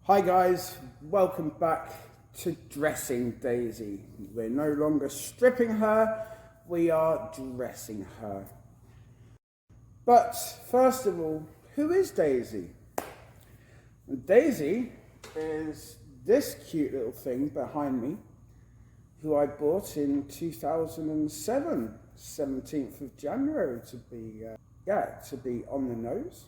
Hi guys, welcome back to Dressing Daisy. We're no longer stripping her, we are dressing her. But first of all, who is Daisy? And Daisy is this cute little thing behind me, who I bought in 2007, 17th of January to be on the nose.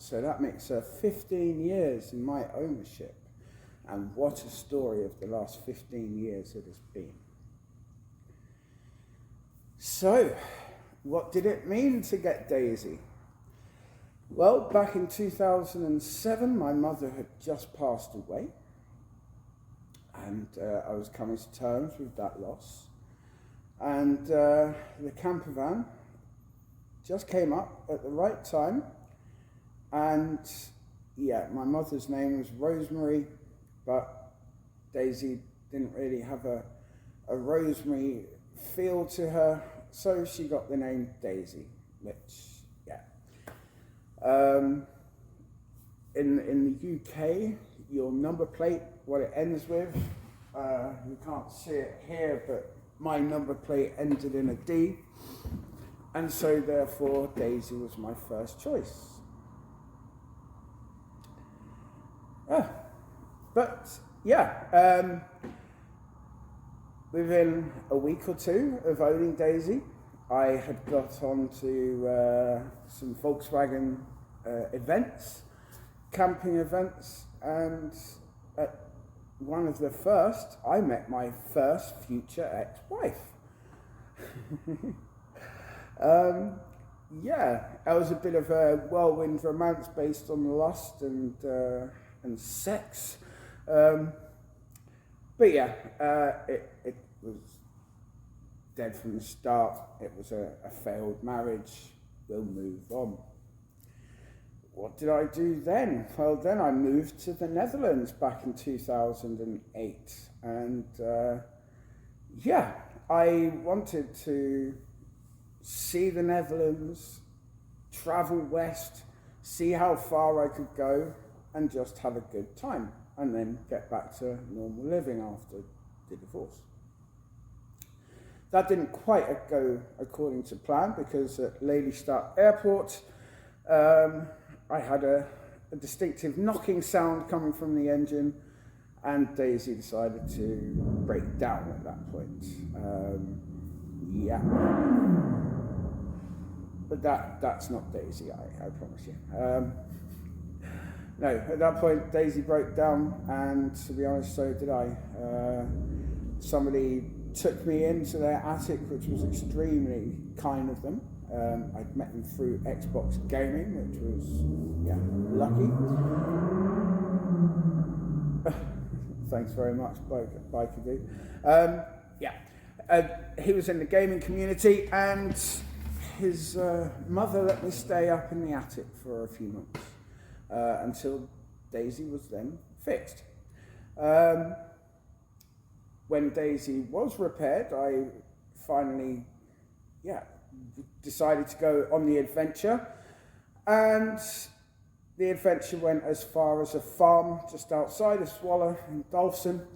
So that makes her 15 years in my ownership. And what a story of the last 15 years it has been. So, what did it mean to get Daisy? Well, back in 2007, my mother had just passed away. And I was coming to terms with that loss. And the camper van just came up at the right time. And yeah, my mother's name was Rosemary, but Daisy didn't really have a Rosemary feel to her, so she got the name Daisy, which, yeah. In the UK, your number plate, what it ends with, you can't see it here, but my number plate ended in a D, and so therefore Daisy was my first choice. But yeah, within a week or two of owning Daisy, I had got onto some Volkswagen events, camping events, and at one of the first, I met my first future ex-wife. Yeah, it was a bit of a whirlwind romance based on lust and sex. But yeah, it was dead from the start. It was a failed marriage. We'll move on. What did I do then? Well, then I moved to the Netherlands back in 2008. And yeah, I wanted to see the Netherlands, travel west, see how far I could go, and just have a good time, and then get back to normal living after the divorce. That didn't quite go according to plan, because at Lelystad Airport, I had a distinctive knocking sound coming from the engine, and Daisy decided to break down at that point. Yeah. But that's not Daisy, I promise you. No, at that point Daisy broke down, and to be honest, so did I. Somebody took me into their attic, which was extremely kind of them. I'd met them through Xbox gaming, which was, yeah, lucky. Thanks very much, Biker Dude. Yeah, he was in the gaming community, and his mother let me stay up in the attic for a few months. Until Daisy was then fixed. When Daisy was repaired, I finally, decided to go on the adventure, and the adventure went as far as a farm just outside of Zwolle in Dalfsen,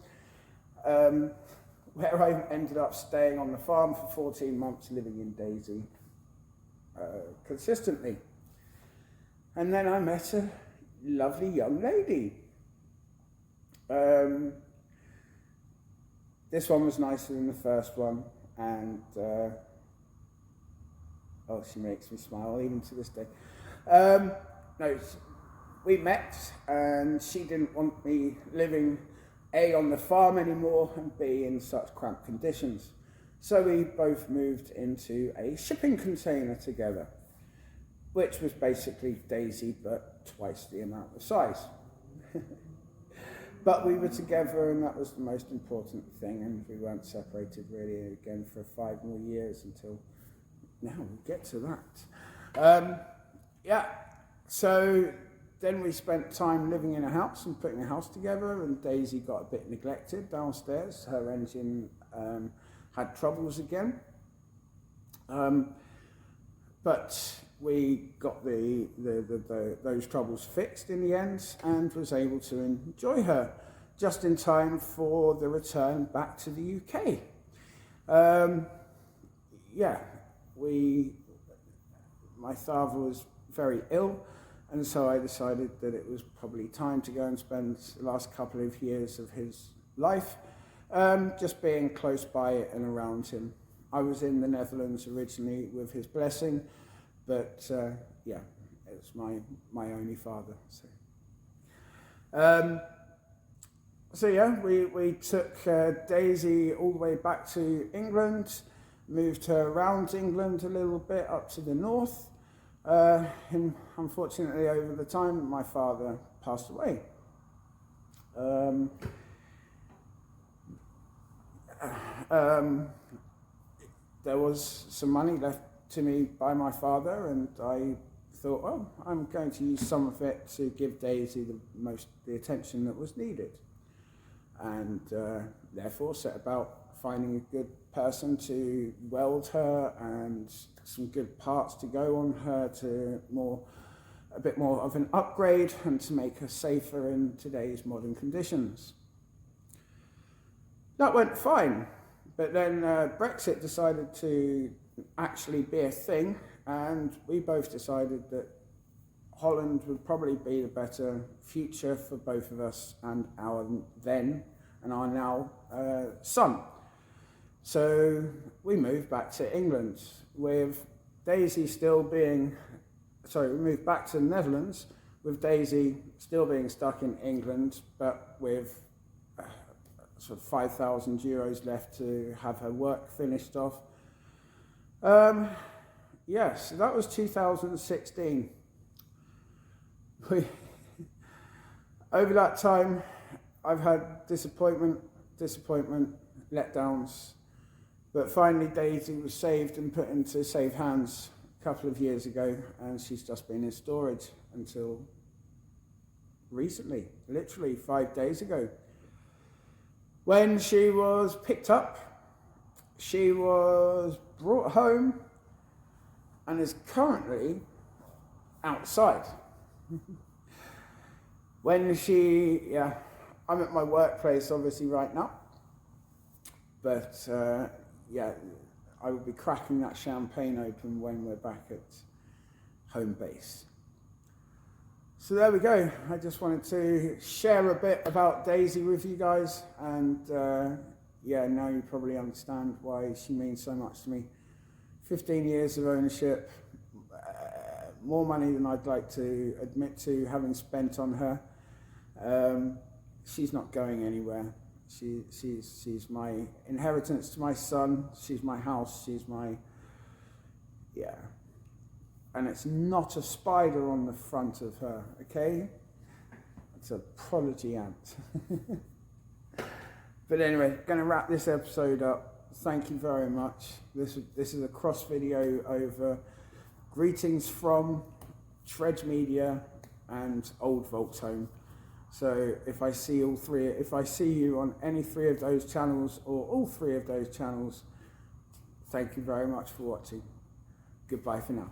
where I ended up staying on the farm for 14 months, living in Daisy consistently. And then I met a lovely young lady. This one was nicer than the first one, and she makes me smile even to this day. No, we met, and she didn't want me living A, on the farm anymore, and B, in such cramped conditions. So we both moved into a shipping container together, which was basically Daisy, but twice the amount of size. But we were together, and that was the most important thing, and we weren't separated really again for 5 more years until now. We'll get to that. Yeah, so then we spent time living in a house and putting a house together, and Daisy got a bit neglected downstairs. Her engine had troubles again. But we got those troubles fixed in the end and was able to enjoy her just in time for the return back to the UK. My father was very ill, and so I decided that it was probably time to go and spend the last couple of years of his life just being close by and around him. I was in the Netherlands originally with his blessing, but it's my only father. We took Daisy all the way back to England, moved her around England a little bit up to the north. And unfortunately, over the time, my father passed away. There was some money left to me by my father, and I thought, well, I'm going to use some of it to give Daisy the attention that was needed, and therefore set about finding a good person to weld her and some good parts to go on her to a bit more of an upgrade and to make her safer in today's modern conditions. That went fine, but then Brexit decided to actually be a thing, and we both decided that Holland would probably be the better future for both of us and our then and our now son. So we moved back to England with Daisy we moved back to the Netherlands with Daisy still being stuck in England, but with sort of €5,000 left to have her work finished off. So that was 2016. Over that time, I've had disappointment, letdowns, but finally Daisy was saved and put into safe hands a couple of years ago, and she's just been in storage until recently, literally 5 days ago. When she was picked up, she was brought home and is currently outside. I'm at my workplace obviously right now, but I will be cracking that champagne open when we're back at home base. So there we go. I just wanted to share a bit about Daisy with you guys, and now you probably understand why she means so much to me. 15 years of ownership, more money than I'd like to admit to having spent on her. She's not going anywhere. She's my inheritance to my son. She's my house. She's my, and it's not a spider on the front of her, okay? It's a prodigy ant. But anyway, going to wrap this episode up. Thank you very much. This is a cross video over greetings from Shred Media and Old Volks Home. So if I see you on any three of those channels or all three of those channels, thank you very much for watching. Goodbye for now.